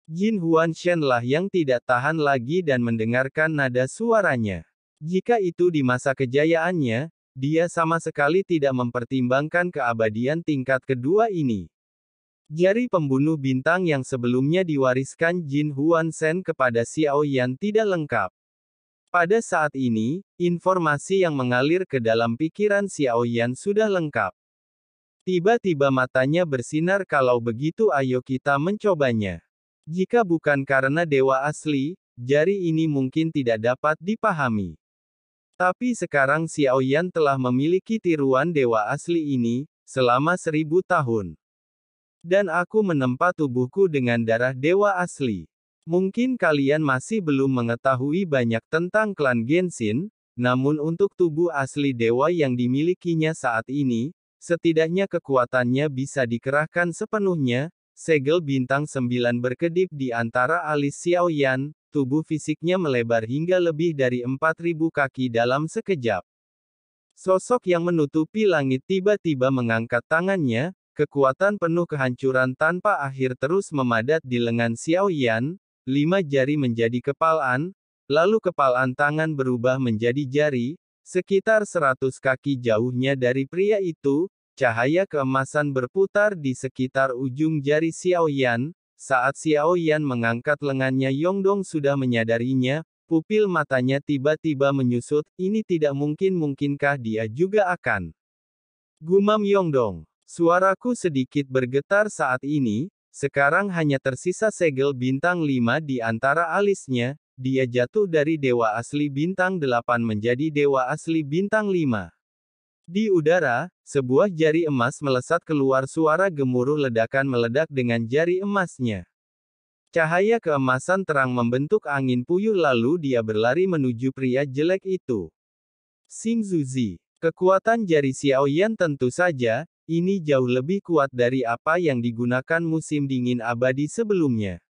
Jin Huanshen lah yang tidak tahan lagi dan mendengarkan nada suaranya. Jika itu di masa kejayaannya, dia sama sekali tidak mempertimbangkan keabadian tingkat kedua ini. Jari pembunuh bintang yang sebelumnya diwariskan Jin Huanshen kepada Xiao Yan tidak lengkap. Pada saat ini, informasi yang mengalir ke dalam pikiran Xiao Yan sudah lengkap. Tiba-tiba matanya bersinar kalau begitu ayo kita mencobanya. Jika bukan karena dewa asli, jari ini mungkin tidak dapat dipahami. Tapi sekarang Xiao Yan telah memiliki tiruan dewa asli ini, selama 1000 tahun. Dan aku menempa tubuhku dengan darah dewa asli. Mungkin kalian masih belum mengetahui banyak tentang klan Genshin, namun untuk tubuh asli dewa yang dimilikinya saat ini, setidaknya kekuatannya bisa dikerahkan sepenuhnya. Segel bintang 9 berkedip di antara alis Xiao Yan, tubuh fisiknya melebar hingga lebih dari 4000 kaki dalam sekejap. Sosok yang menutupi langit tiba-tiba mengangkat tangannya, kekuatan penuh kehancuran tanpa akhir terus memadat di lengan Xiao Yan, 5 jari menjadi kepalan, lalu kepalan tangan berubah menjadi jari, sekitar 100 kaki jauhnya dari pria itu. Cahaya keemasan berputar di sekitar ujung jari Xiao Yan. Saat Xiao Yan mengangkat lengannya, Yongdong sudah menyadarinya, pupil matanya tiba-tiba menyusut, ini tidak mungkin, mungkinkah dia juga akan? Gumam Yongdong. Suaraku sedikit bergetar saat ini, sekarang hanya tersisa segel bintang 5 di antara alisnya, dia jatuh dari dewa asli bintang 8 menjadi dewa asli bintang 5. Di udara, sebuah jari emas melesat keluar, suara gemuruh ledakan meledak dengan jari emasnya. Cahaya keemasan terang membentuk angin puyuh lalu dia berlari menuju pria jelek itu. Xing Zuzi. Kekuatan jari Xiao Yan tentu saja, ini jauh lebih kuat dari apa yang digunakan musim dingin abadi sebelumnya.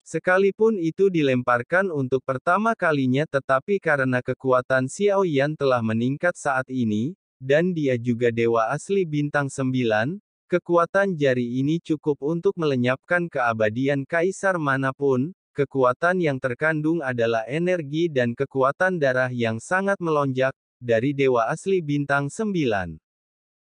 Sekalipun itu dilemparkan untuk pertama kalinya, tetapi karena kekuatan Xiao Yan telah meningkat saat ini, dan dia juga dewa asli bintang 9, kekuatan jari ini cukup untuk melenyapkan keabadian kaisar manapun. Kekuatan yang terkandung adalah energi dan kekuatan darah yang sangat melonjak, dari dewa asli bintang 9.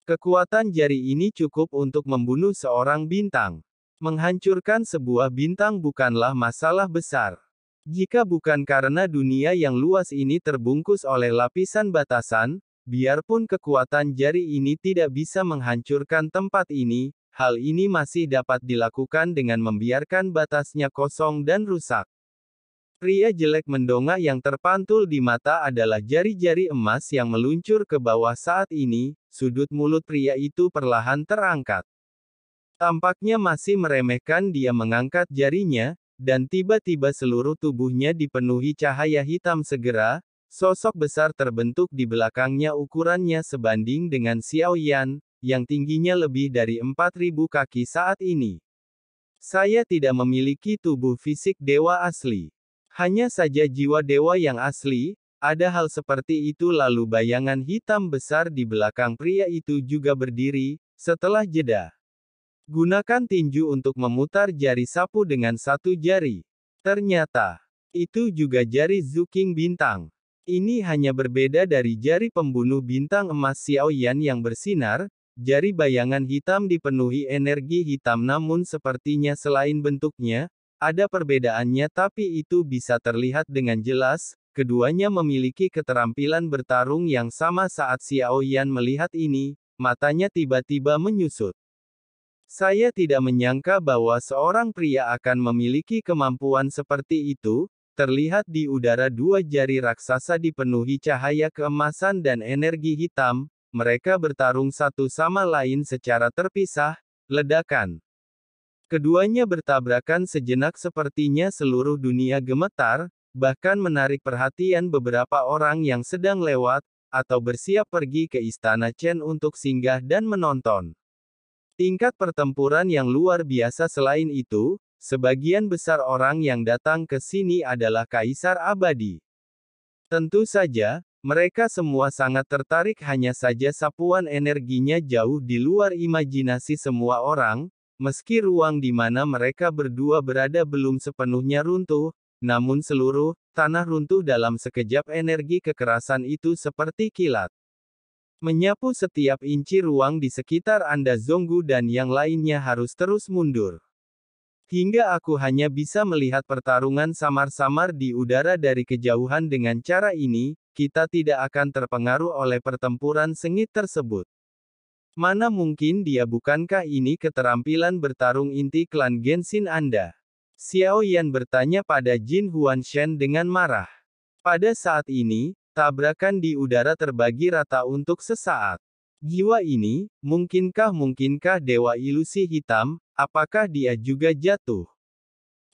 Kekuatan jari ini cukup untuk membunuh seorang bintang. Menghancurkan sebuah bintang bukanlah masalah besar. Jika bukan karena dunia yang luas ini terbungkus oleh lapisan batasan, biarpun kekuatan jari ini tidak bisa menghancurkan tempat ini, hal ini masih dapat dilakukan dengan membiarkan batasnya kosong dan rusak. Pria jelek mendongak yang terpantul di mata adalah jari-jari emas yang meluncur ke bawah saat ini, sudut mulut pria itu perlahan terangkat. Tampaknya masih meremehkan dia mengangkat jarinya, dan tiba-tiba seluruh tubuhnya dipenuhi cahaya hitam segera. Sosok besar terbentuk di belakangnya, ukurannya sebanding dengan Xiao Yan, yang tingginya lebih dari 4000 kaki saat ini. Saya tidak memiliki tubuh fisik dewa asli. Hanya saja jiwa dewa yang asli, ada hal seperti itu. Lalu bayangan hitam besar di belakang pria itu juga berdiri, setelah jeda. Gunakan tinju untuk memutar jari sapu dengan satu jari. Ternyata, itu juga jari Zuking bintang. Ini hanya berbeda dari jari pembunuh bintang emas Xiao Yan yang bersinar, jari bayangan hitam dipenuhi energi hitam, namun sepertinya selain bentuknya, ada perbedaannya, tapi itu bisa terlihat dengan jelas, keduanya memiliki keterampilan bertarung yang sama. Saat Xiao Yan melihat ini, matanya tiba-tiba menyusut. Saya tidak menyangka bahwa seorang pria akan memiliki kemampuan seperti itu. Terlihat di udara dua jari raksasa dipenuhi cahaya keemasan dan energi hitam, mereka bertarung satu sama lain secara terpisah, ledakan. Keduanya bertabrakan sejenak, sepertinya seluruh dunia gemetar, bahkan menarik perhatian beberapa orang yang sedang lewat, atau bersiap pergi ke Istana Chen untuk singgah dan menonton. Tingkat pertempuran yang luar biasa. Selain itu, sebagian besar orang yang datang ke sini adalah kaisar abadi. Tentu saja, mereka semua sangat tertarik, hanya saja sapuan energinya jauh di luar imajinasi semua orang. Meski ruang di mana mereka berdua berada belum sepenuhnya runtuh, namun seluruh tanah runtuh dalam sekejap. Energi kekerasan itu seperti kilat menyapu setiap inci ruang di sekitar Anda. Zonggu dan yang lainnya harus terus mundur. Hingga aku hanya bisa melihat pertarungan samar-samar di udara dari kejauhan. Dengan cara ini, kita tidak akan terpengaruh oleh pertempuran sengit tersebut. Mana mungkin dia, bukankah ini keterampilan bertarung inti klan Genshin Anda? Xiao Yan bertanya pada Jin Huanshen dengan marah. Pada saat ini, tabrakan di udara terbagi rata untuk sesaat. Jiwa ini, mungkinkah dewa ilusi hitam, apakah dia juga jatuh?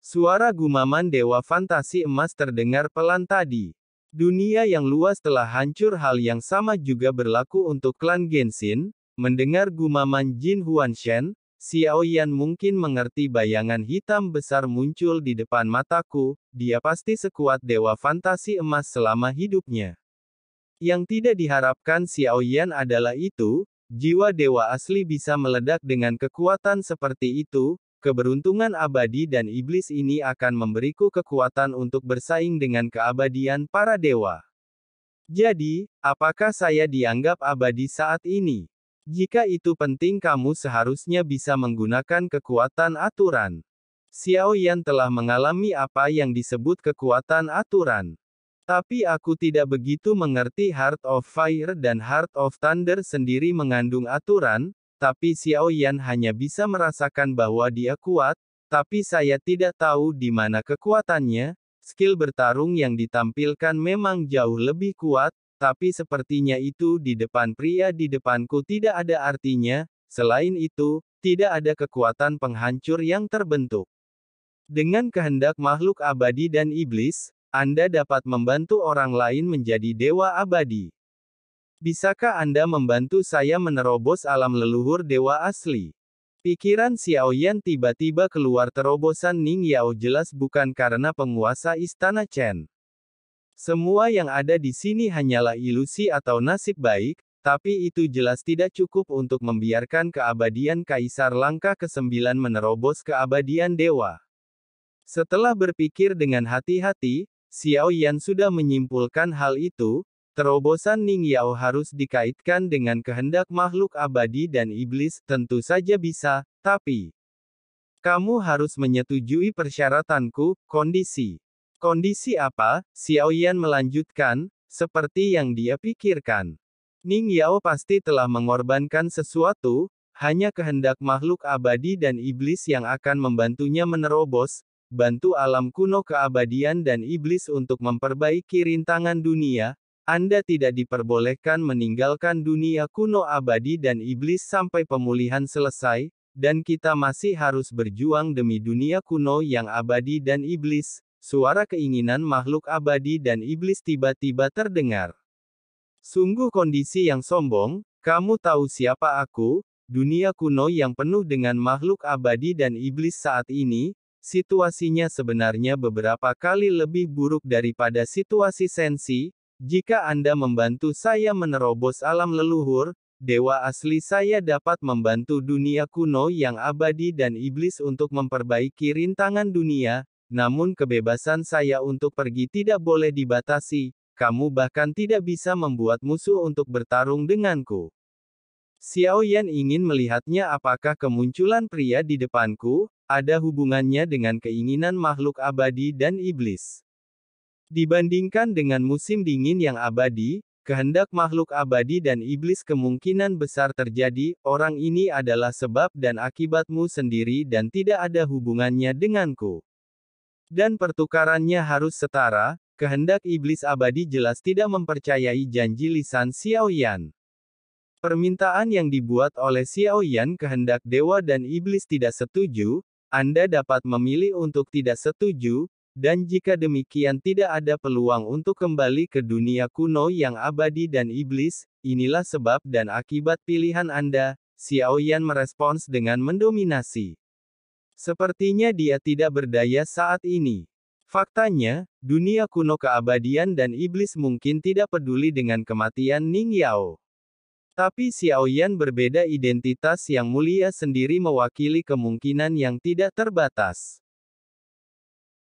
Suara gumaman dewa fantasi emas terdengar pelan tadi. Dunia yang luas telah hancur. Hal yang sama juga berlaku untuk klan Genshin. Mendengar gumaman Jin Huanshen, Xiao Yan mungkin mengerti. Bayangan hitam besar muncul di depan mataku. Dia pasti sekuat dewa fantasi emas selama hidupnya. Yang tidak diharapkan Xiao Yan adalah itu, jiwa dewa asli bisa meledak dengan kekuatan seperti itu. Keberuntungan abadi dan iblis ini akan memberiku kekuatan untuk bersaing dengan keabadian para dewa. Jadi, apakah saya dianggap abadi saat ini? Jika itu penting, kamu seharusnya bisa menggunakan kekuatan aturan. Xiao Yan telah mengalami apa yang disebut kekuatan aturan. Tapi aku tidak begitu mengerti. Heart of Fire dan Heart of Thunder sendiri mengandung aturan, tapi Xiao Yan hanya bisa merasakan bahwa dia kuat, tapi saya tidak tahu di mana kekuatannya. Skill bertarung yang ditampilkan memang jauh lebih kuat, tapi sepertinya itu di depan pria di depanku tidak ada artinya. Selain itu, tidak ada kekuatan penghancur yang terbentuk. Dengan kehendak makhluk abadi dan iblis, Anda dapat membantu orang lain menjadi dewa abadi. Bisakah Anda membantu saya menerobos alam leluhur dewa asli? Pikiran Xiao Yan tiba-tiba keluar. Terobosan Ning Yao jelas bukan karena penguasa istana Chen. Semua yang ada di sini hanyalah ilusi atau nasib baik, tapi itu jelas tidak cukup untuk membiarkan keabadian Kaisar Langkah ke-9 menerobos keabadian dewa. Setelah berpikir dengan hati-hati, Xiao Yan sudah menyimpulkan hal itu. Terobosan Ning Yao harus dikaitkan dengan kehendak makhluk abadi dan iblis. Tentu saja bisa, tapi kamu harus menyetujui persyaratanku. Kondisi. Kondisi apa? Xiao Yan melanjutkan, seperti yang dia pikirkan. Ning Yao pasti telah mengorbankan sesuatu, hanya kehendak makhluk abadi dan iblis yang akan membantunya menerobos, bantu alam kuno keabadian dan iblis untuk memperbaiki rintangan dunia. Anda tidak diperbolehkan meninggalkan dunia kuno abadi dan iblis sampai pemulihan selesai, dan kita masih harus berjuang demi dunia kuno yang abadi dan iblis. Suara keinginan makhluk abadi dan iblis tiba-tiba terdengar. Sungguh kondisi yang sombong. Kamu tahu siapa aku? Dunia kuno yang penuh dengan makhluk abadi dan iblis saat ini, situasinya sebenarnya beberapa kali lebih buruk daripada situasi Sensi. Jika Anda membantu saya menerobos alam leluhur, dewa asli saya dapat membantu dunia kuno yang abadi dan iblis untuk memperbaiki rintangan dunia. Namun kebebasan saya untuk pergi tidak boleh dibatasi. Kamu bahkan tidak bisa membuat musuh untuk bertarung denganku. Xiao Yan ingin melihatnya. Apakah kemunculan pria di depanku ada hubungannya dengan keinginan makhluk abadi dan iblis? Dibandingkan dengan musim dingin yang abadi, kehendak makhluk abadi dan iblis kemungkinan besar terjadi. Orang ini adalah sebab dan akibatmu sendiri dan tidak ada hubungannya denganku. Dan pertukarannya harus setara. Kehendak iblis abadi jelas tidak mempercayai janji lisan Xiao Yan. Permintaan yang dibuat oleh Xiao Yan, kehendak dewa dan iblis tidak setuju. Anda dapat memilih untuk tidak setuju, dan jika demikian tidak ada peluang untuk kembali ke dunia kuno yang abadi dan iblis. Inilah sebab dan akibat pilihan Anda. Xiao Yan merespons dengan mendominasi. Sepertinya dia tidak berdaya saat ini. Faktanya, dunia kuno keabadian dan iblis mungkin tidak peduli dengan kematian Ning Yao. Tapi Xiaoyan berbeda, identitas yang mulia sendiri mewakili kemungkinan yang tidak terbatas.